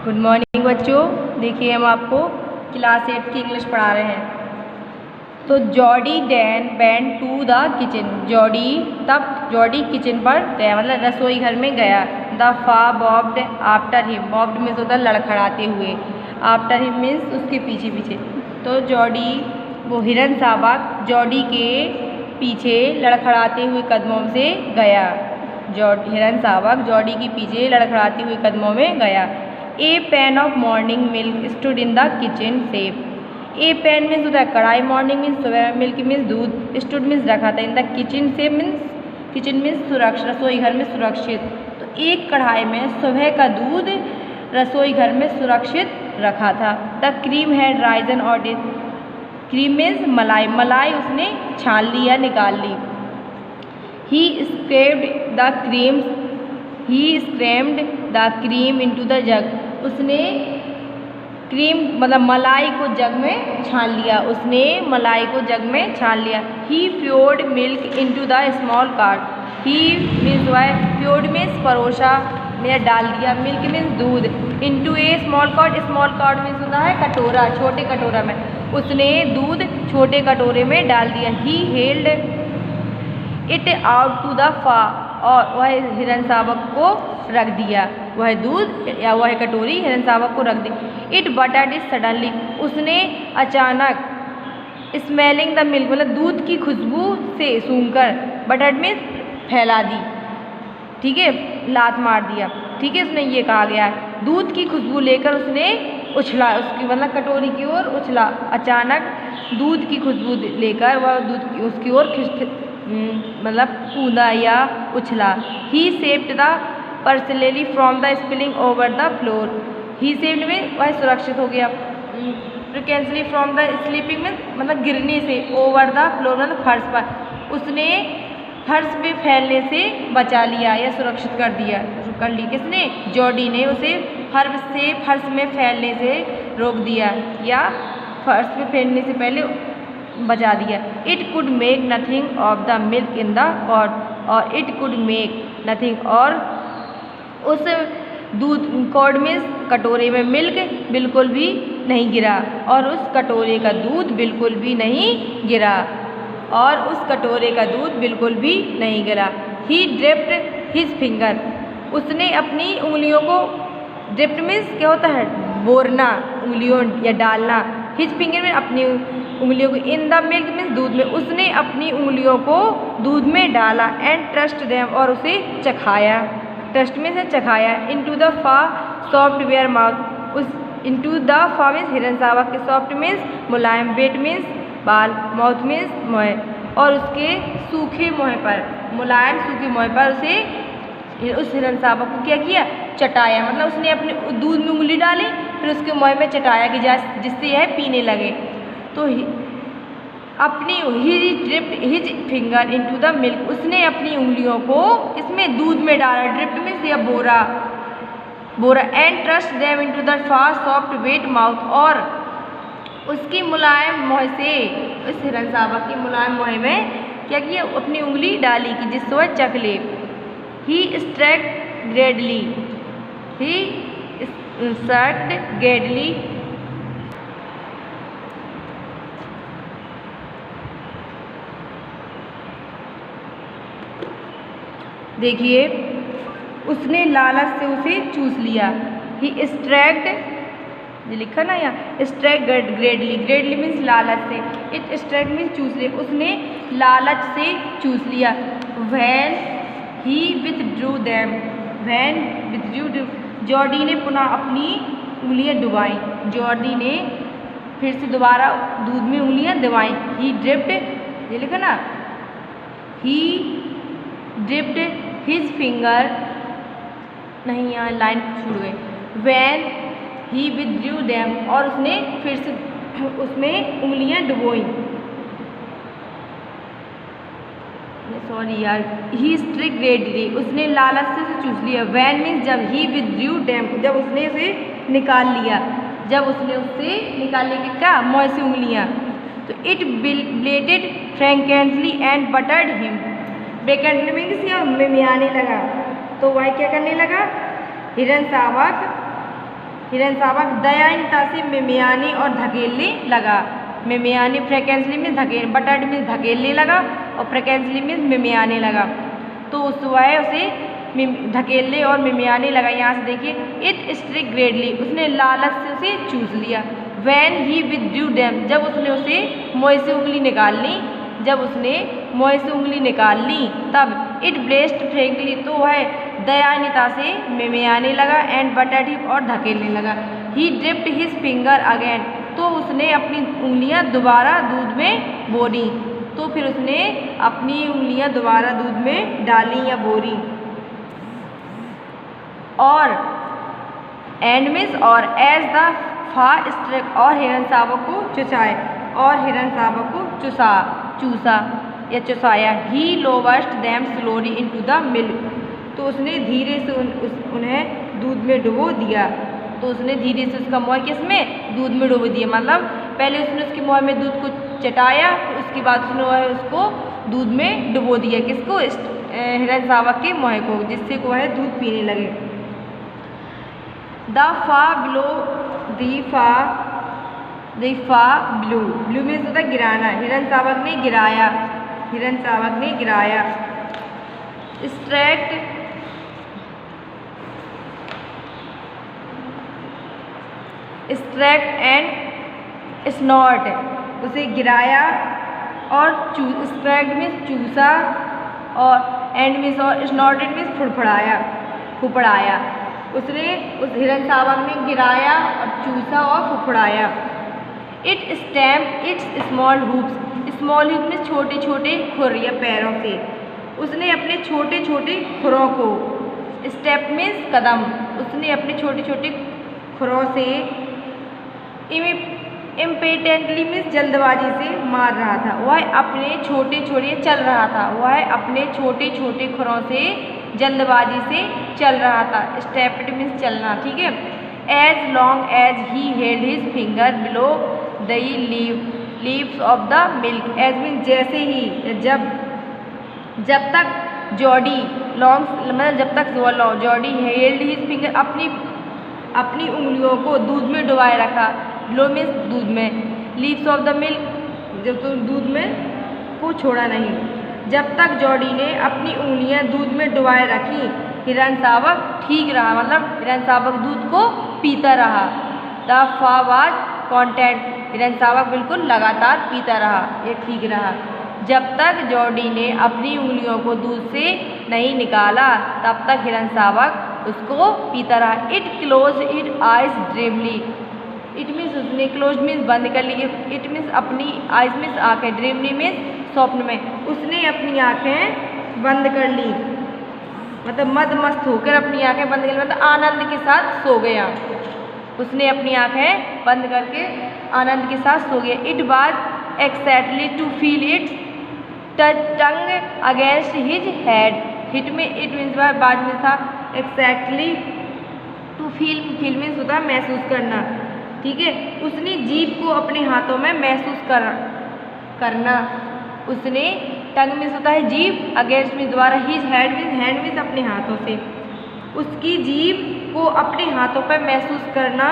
Good morning बच्चों। देखिए हम आपको क्लास 8 की इंग्लिश पढ़ा रहे हैं। तो Jodie Dan went to the kitchen. Jodie kitchen पर गया, मतलब रसोई घर में गया। The fawn bobbed after him. Bobbed means होता है लड़खड़ाते हुए, आफ्टर हिम मीन्स उसके पीछे पीछे। तो जॉडी वो हिरन साबक जॉडी के पीछे लड़खड़ाते हुए कदमों से गया। हिरन साबक जॉडी के पीछे लड़खड़ाते हुए कदमों में गया। A pan of morning milk stood in the kitchen safe. A pan means होता है कढ़ाई, मॉर्निंग मीन्स सुबह, मिल्क मीन्स दूध, स्टूड मीन्स रखा था, in the kitchen safe means kitchen means सुरक्षित, रसोई घर में सुरक्षित। तो एक कढ़ाई में सुबह का दूध रसोई घर में सुरक्षित रखा था। द क्रीम हैड राइजन और क्रीम मीन्स मलाई, मलाई उसने छान लिया, निकाल ली। He scraped the cream into the jug. उसने क्रीम मतलब मलाई को जग में छान लिया, उसने मलाई को जग में छान लिया। He poured milk into the small card. He means वाई, प्योर्ड मीन्स परोसा में डाल दिया, मिल्क मीन्स दूध, into a small card means होता है कटोरा, छोटे कटोरा में उसने दूध छोटे कटोरे में डाल दिया। He held it out to the fawn, और वह हिरन साबक को रख दिया, वह दूध या वह कटोरी हिरन साबक को रख दी। It butted it suddenly. उसने अचानक स्मेलिंग द मिल्क मतलब दूध की खुशबू से सूंघकर, बटर्ड में फैला दी, ठीक है, लात मार दिया, ठीक है, उसने ये कहा गया है। दूध की खुशबू लेकर उसने उछला, उसकी मतलब कटोरी की ओर उछला। अचानक दूध की खुशबू लेकर वह दूध की उसकी ओर मतलब कूदा या उछला। He saved the personally from the spilling over the floor. He saved में वह सुरक्षित हो गया, प्रिकेंसली फ्रॉम द स्लीपिंग में मतलब गिरने से, ओवर द फ्लोर मतलब फर्श पर, उसने फर्श पे फैलने से बचा लिया या सुरक्षित कर ली। किसने? जॉडी ने उसे फर्श में फैलने से रोक दिया या फर्श पे फैलने से पहले बचा दिया। It could make nothing of the milk in the pot, और इट कुड मेक नथिंग, और उस दूध कॉर्ड में कटोरे में मिल्क बिल्कुल भी नहीं गिरा, और उस कटोरे का दूध बिल्कुल भी नहीं गिरा, और उस कटोरे का दूध बिल्कुल भी नहीं गिरा। ही ड्रिप्ड हिज फिंगर। उसने अपनी उंगलियों को, ड्रिप्ड मीन्स क्या होता है बोरना, उंगलियों या डालना, हिज फिंगर में अपनी उंगलियों को, इन द मिल्क मीन्स दूध में, उसने अपनी उंगलियों को दूध में डाला। एंड ट्रस्ट देम, और उसे चखाया, ट्रस्ट में से चखाया। इनटू द फा सॉफ्ट वेयर माउथ। उस इनटू द फा मीन्स हिरन साबक के, सॉफ्ट मीन्स मुलायम, वेट मीन्स बाल, माउथ मीन्स मोह, और उसके सूखे मोह पर, मुलायम सूखे मोह पर उसे उस हिरन साबक को क्या किया? चटाया, मतलब उसने अपने दूध में उंगली डाली फिर उसके मोह में चटाया कि जिससे यह पीने लगे। तो अपनी he dripped his finger into the milk. उसने अपनी उंगलियों को इसमें दूध में डाला, ड्रिप्ड में से बोरा, and thrust them into the fast soft wet mouth, और उसकी मुलायम मोह से, उस हिरन साबक की मुलायम मोह में क्या किया? अपनी उंगली डाली कि जिससे वह चख ले। ही स्ट्रैक्ड ग्रेडली, देखिए उसने लालच से उसे चूस लिया। ही स्ट्रैक्ड, ये लिखा ना यहाँ, स्ट्रैक्ड ग्रेडली, ग्रेडली मीन्स लालच से, इट स्ट्रैक्ड मीन्स चूस ले, उसने लालच से चूस लिया। When he withdrew them, when withdrew, Jodie ने पुनः अपनी उंगलियां डुबाई, जॉडी ने फिर से दोबारा दूध में उंगलियां दबाई। ही ड्रिप्ड, ये लिखा ना, ही ड्रिप्ड हिज फिंगर, नहीं यहाँ लाइन छूट गई। वैन ही विथड्रू देम, और उसने फिर से उसमें उंगलियां डुबोई, सॉरी यार, ही स्ट्रिक ग्रेडली, उसने लालच से चूस लिया। वैन मीन्स जब, ही विथड्रू देम जब उसने उसे निकाल लिया, जब उसने उससे निकालने के क्या मोह से उंगलियां। तो it bleated frantically and butted him, frantically means मियाने लगा, तो वह क्या करने लगा? हिरन साबक हिरन शावक दयनीयता से मिमियाने और धकेलने लगा। मिमियाने फ्रिक्वेंटली में बटरड में धकेलने लगा और फ्रिक्वेंटली में मिमियाने लगा। तो वह उसे धकेलने और मिमियाने लगा। यहाँ से देखिए, इट स्ट्रिक ग्रेडली, उसने लालच से उसे चूस लिया। वैन ही विथड्रू देम, जब उसने उसे मुँह से उंगली निकाल ली, जब उसने मुँह से उंगली निकाल ली तब इट ब्लेस्ट फ्रेंकली, तो वह दयान्यता से मिमियाने लगा। एंड बटरड हिम, और धकेलने लगा। ही डिप्ड हिज फिंगर अगेन, तो उसने अपनी उंगलियां दोबारा दूध में बोरी। तो फिर उसने अपनी उंगलियां दोबारा दूध में डाली या बोरी। और एंड मिस, और एज द फा स्ट्रक, और हिरन शावक को चुसाए, और हिरन शावक को चूसा या चुसाया। He lowered them slowly into the milk, तो उसने धीरे से उन्हें दूध में डुबो दिया। तो उसने धीरे से उसका मुँह किसमें, दूध में डुबो दिया। मतलब पहले उसने उसके मुँह में दूध को चटाया, फिर उसके बाद उसने वह उसको दूध में डुबो दिया। किसको, हिरन शावक के मुँह को, जिससे को वह दूध पीने लगे। द फा ब्लो, द फा ब्लू, ब्लू मीन्स होता है गिराना। हिरन शावक ने गिराया, हिरन शावक ने गिराया। स्ट्रैक्ट, स्ट्रैक्ट एंड स्नॉट, उसे गिराया और स्ट्रैक्ट मीन्स चूसा, और एंड मीन्स, और स्नॉटेड मीन्स फुफड़ाया। उसने उस हिरन शावक ने गिराया और चूसा और फुफड़ाया। It stamp its small hoofs, small hoof में छोटे छोटे खुर या पैरों से, उसने अपने छोटे छोटे खुरों को, स्टेप मीन्स कदम, उसने अपने छोटे छोटे खुरों से इम्पेटेंटली मीन्स जल्दबाजी से मार रहा था। वह अपने छोटे छोटे चल रहा था, वह अपने छोटे छोटे खुरों से जल्दबाजी से चल रहा था। स्टेप्ड मीन्स चलना, ठीक है। As long as he held his finger below the leaves of the milk, as means जैसे ही, जब तक जॉडी, लॉन्ग मतलब जब तक जॉडी हेल्ड हिज फिंगर, अपनी उंगलियों को दूध में डुबाए रखा। ब्लो मीन्स दूध में, लीव्स ऑफ द मिल्क, जब तो दूध में को छोड़ा नहीं। जब तक जॉडी ने अपनी उंगलियां दूध में डुबाए रखी, हिरन शावक ठीक रहा, मतलब हिरन शावक दूध को पीता रहा। द फा वाज कॉन्टेंट, हिरन शावक बिल्कुल लगातार पीता रहा, ये ठीक रहा। जब तक जॉडी ने अपनी उंगलियों को दूध से नहीं निकाला, तब तक हिरन शावक उसको पीता रहा। It close it eyes dreamily, it means उसने, क्लोज मीन्स बंद कर ली, इट मीन्स अपनी, आइज मीन्स आँखें, ड्रीमली मीन्स स्वप्न में, उसने अपनी आँखें बंद कर ली, मतलब मद मस्त होकर अपनी आँखें बंद कर ली, मतलब आनंद के साथ सो गया। उसने अपनी आँखें बंद करके आनंद के साथ सो गया। It was excitedly to feel its tongue against his head, हिट में इट मीन्स बाद में था, एक्सैक्टली टू फील मीन्स होता है महसूस करना, ठीक है। उसने जीभ को अपने हाथों में महसूस करना, उसने, टंग मीन्स होता है जीभ, अगेंस्ट मीन्स द्वारा, his head means, hand means अपने हाथों से, उसकी जीभ को अपने हाथों पर महसूस करना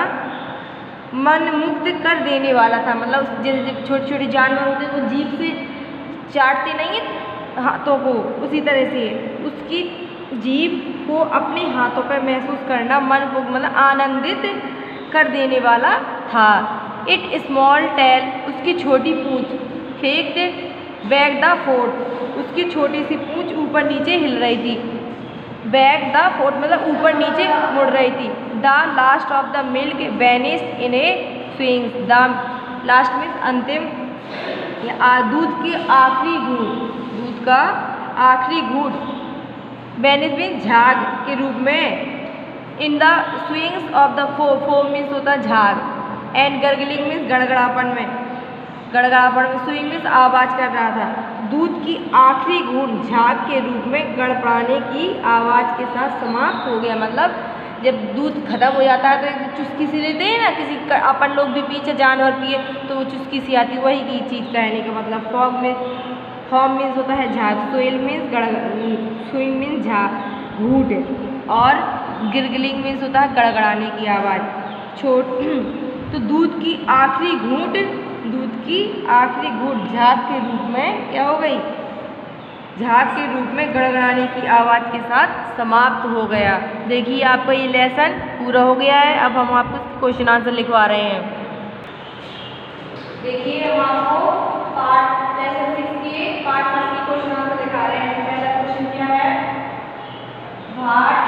मन मुक्त कर देने वाला था। मतलब जैसे छोटे छोटे जानवर होते हैं वो जीभ से चाटते नहीं है हाथों को, उसी तरह से उसकी जीभ को अपने हाथों पर महसूस करना मन को मतलब आनंदित कर देने वाला था। इट स्मॉल टेल, उसकी छोटी पूँछ, फेक्ड बैक द फोर्ट, उसकी छोटी सी पूँछ ऊपर नीचे हिल रही थी। बैक द फोर्ट मतलब ऊपर नीचे मुड़ रही थी। The last of the milk vanished in A swings, the last means अंतिम, दूध की आखिरी घूंट, दूध का आखिरी घूंट, वैनिश मीन्स झाग के रूप में, in the swings of the foam means होता झाग, एंड गरगलिंग मीन्स गड़गड़ापन में, गड़गड़ापन में, स्विंग मीन्स आवाज़ कर रहा था। दूध की आखिरी घूंट झाग के रूप में गड़गड़ाने की आवाज़ के साथ समाप्त हो गया। मतलब जब दूध खत्म हो जाता है तो एक चुस्की सी लेते हैं ना, किसी अपन लोग भी पीछे जानवर पिए तो वो चुस्की सी आती है, वही की चीज़ कहने का मतलब। फॉर्म मीन्स होता है झाग, सोइल मीन्स स्विंग मीन्स झाग घूंट, और गिरगिलिंग मीन्स होता है गड़गड़ाने की आवाज़। छोट तो दूध की आखिरी घूंट झाग के रूप में क्या हो गई, झाग के रूप में गड़गड़ाने की आवाज़ के साथ समाप्त हो गया। देखिए आपका ये लेसन पूरा हो गया है। अब हम आपको क्वेश्चन आंसर लिखवा रहे हैं। देखिए हम आपको पार्ट लेसन 6 के पार्ट 1 के क्वेश्चन आंसर लिखा रहे हैं। पहला क्वेश्चन क्या है, what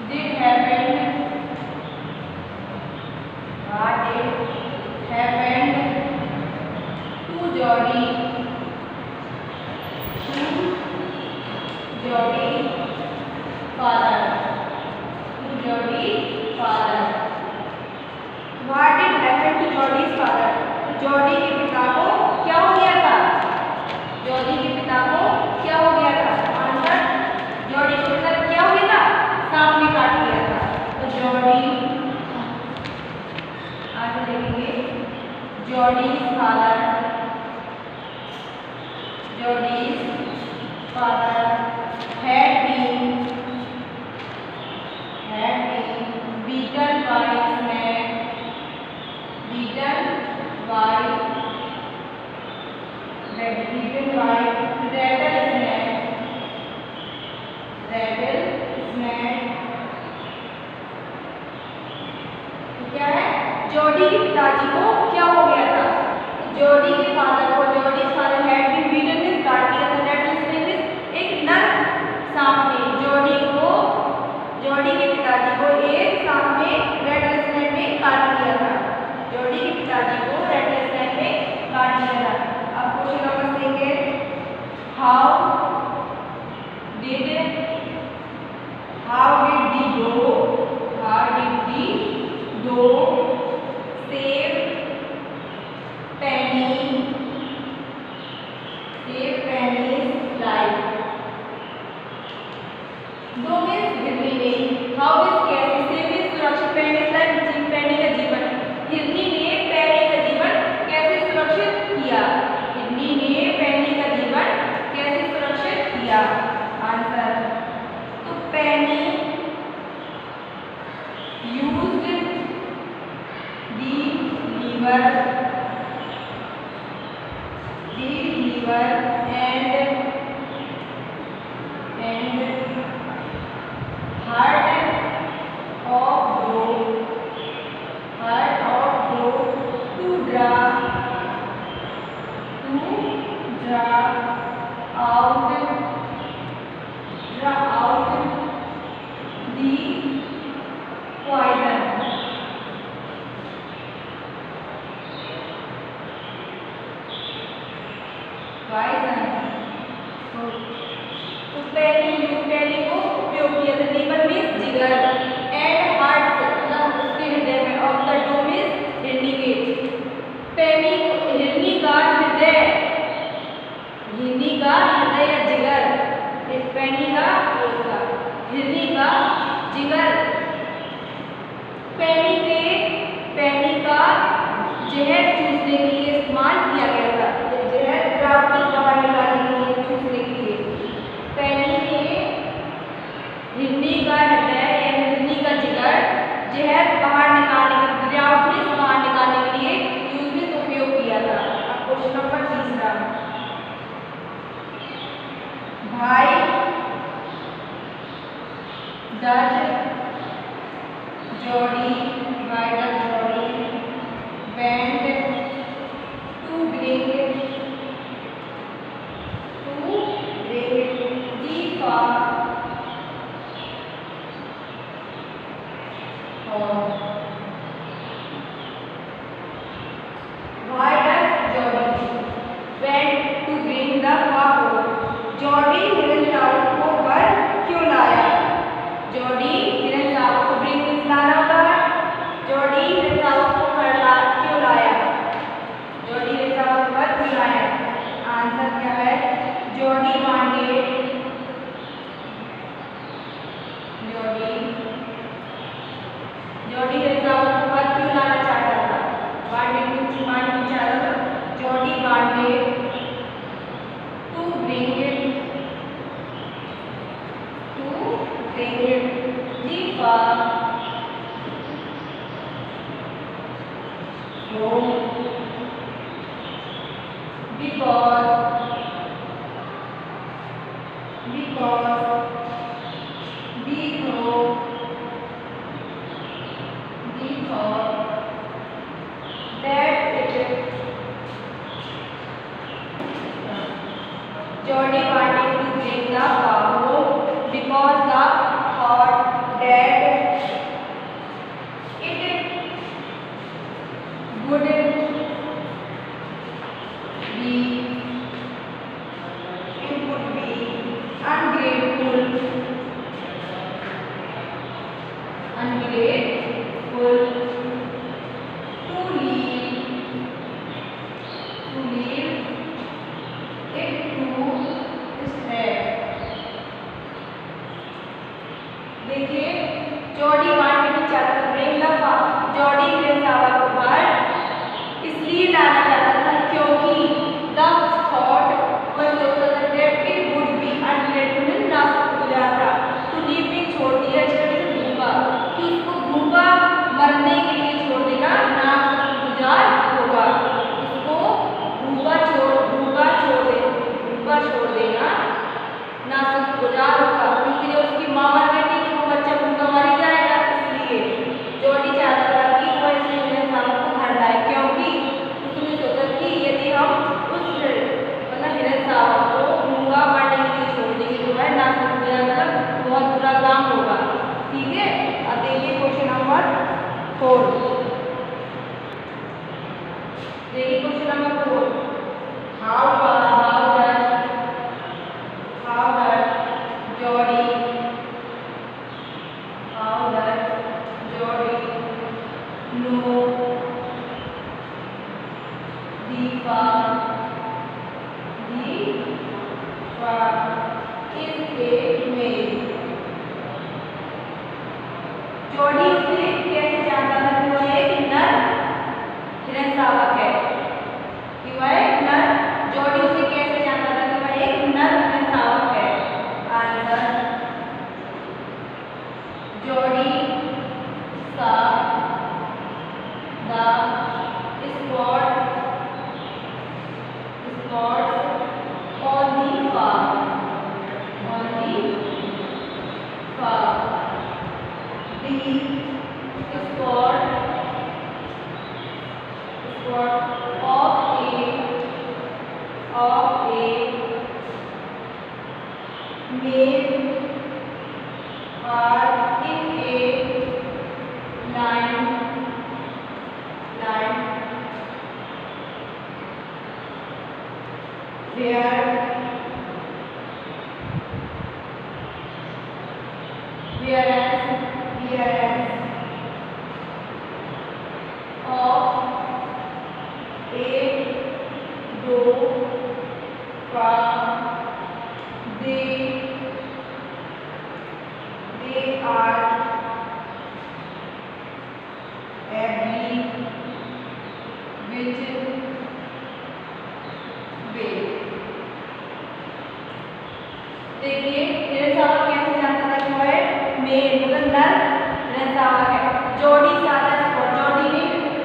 did happen to Johnny father. What did happen to Jodie's father? Jodie के पिता को क्या हो गया था? जॉडी के पिता को क्या हो गया था? आंसर, जॉडी के पिता क्या हो गया था? सांप ने काट लिया था। तो जॉडी, आगे देखेंगे, जॉडी's father had been beaten by a snake, rattlesnake। तो क्या है, जॉडी के पिताजी को क्या हो गया था? जॉडी के फादर को, जॉडी's father had been beaten with काट दिया था, rattlesnake एक नर सांप ने जॉडी के पिताजी को एक सांप ने रेटलस्नेक में काट लिया था। जॉडी के पिताजी को रेटलस्नेक में काट लिया था। अब क्वेश्चन नंबर 6 है, how did the doe save Penny's life. Doe means हिरनी ने, हाउ इज कैसे, सेव इज सुरक्षित, पेनी's लाइफ पेनी का जीवन। हिरनी ने पेनी का जीवन कैसे सुरक्षित किया? हिरनी ने पेनी का जीवन कैसे सुरक्षित किया? आंसर, तो Penny used the liver and heart of doe to draw out the poison। तो पेनी को उपयोग किया था। लीवर मीन्स जिगर, एंड हार्ट मतलब उसके हृदय में, और द डो मीन्स हिरनी के। हिरनी का हृदय या जिगर, पेनी का हिरनी का जिगर, पेनी का जहर चूसने के लिए इस्तेमाल किया गया था। जहर ड्राफ्टिंग बाहर निकालने के लिए, चूसने के लिए पेनी ने हिरनी का हृदय या हिरनी का जिगर जहर बाहर निकालने के लिए यूज में उपयोग किया था। अब क्वेश्चन नंबर 3, भाई does Jordi went to bring the farm home। Why does Jody went to bring the farm home? Jordi हिरन शावक को घर क्यों लाया? जॉडी हिरन शावक को bring लाना होगा home because we thought that it Jody wanted to bring the cow home because the thought that it would be ungrateful to leave it to stay. देखिए जॉडी वांटेड टू चाहता था bring the farm, Jordi हिरनसावा को बाहर इसलिए लाना चाहता था क्योंकि द थॉट वह सोचता था that it would be ungrateful ना गुजार था टू लीव मी छोड़ दिया इससे भूखा कि उसको भूखा मरने के लिए छोड़ देना ना गुजार होगा, उसको भूखा छोड़ देना ना गुजार होगा क्योंकि जब उसकी माँ मर गई थी तो वो बच्चा भूखा मर ही जाएगा। इसलिए जॉडी चाहता था कि वह इस हिरनसावा को घर लाए क्योंकि उसने सोचा कि यदि हम उस हिरनसावा को भूखा मरने के लिए छोड़ देंगे तो वह ना गुजार बहुत बुरा काम होगा। ठीक है, अब देखिए क्वेश्चन नंबर 4। देखिए question number 4, how Jody know the farm is a male? Jordi उसे कैसे जानता था कि वह एक नर हिरनसावा है, कि वह एक नर, जॉडी उसे कैसे जानता था कि वह एक नर हिरनसावा है? Answer, Jordi saw the spots on the farm the spot of a male are in a line whereas of a doe farm they are every which way। देखिए हिरनसावा कैसे जानता था कि वह मेल मतलब नर हिरनसावा है। जॉडी सादा स्पॉट, जॉडी ने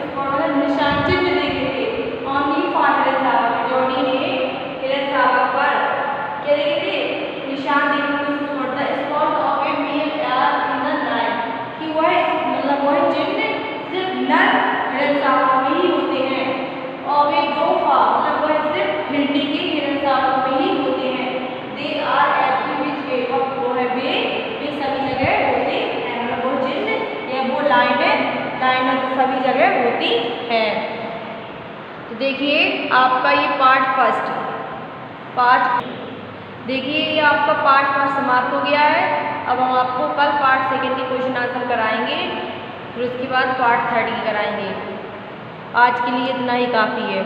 स्पॉट मतलब निशान चिन्ह देखे थे ऑन दी फार्म हिरनसावा के, जॉडी ने हिरनसावा पर क्या देखे थे? निशान देखे थे। Spot the spot of a male are in the line, कि वह मतलब वह चिन्ह सिर्फ नर हिरनसावा में ही होते हैं और वे दो फार्म मतलब वह सिर्फ हिरनी के हिरनसावा में ही होते हैं। दे आर एवरी विच वे, वो है वे सभी जगह होते हैं, मतलब वो चिन्ह या वो लाइनें सभी जगह होती है। तो देखिए आपका ये पार्ट देखिए ये आपका पार्ट 1 समाप्त हो गया है। अब हम आपको कल पार्ट 2 के क्वेश्चन आंसर कराएंगे, फिर उसके बाद पार्ट 3 कराएंगे। आज के लिए इतना ही काफ़ी है।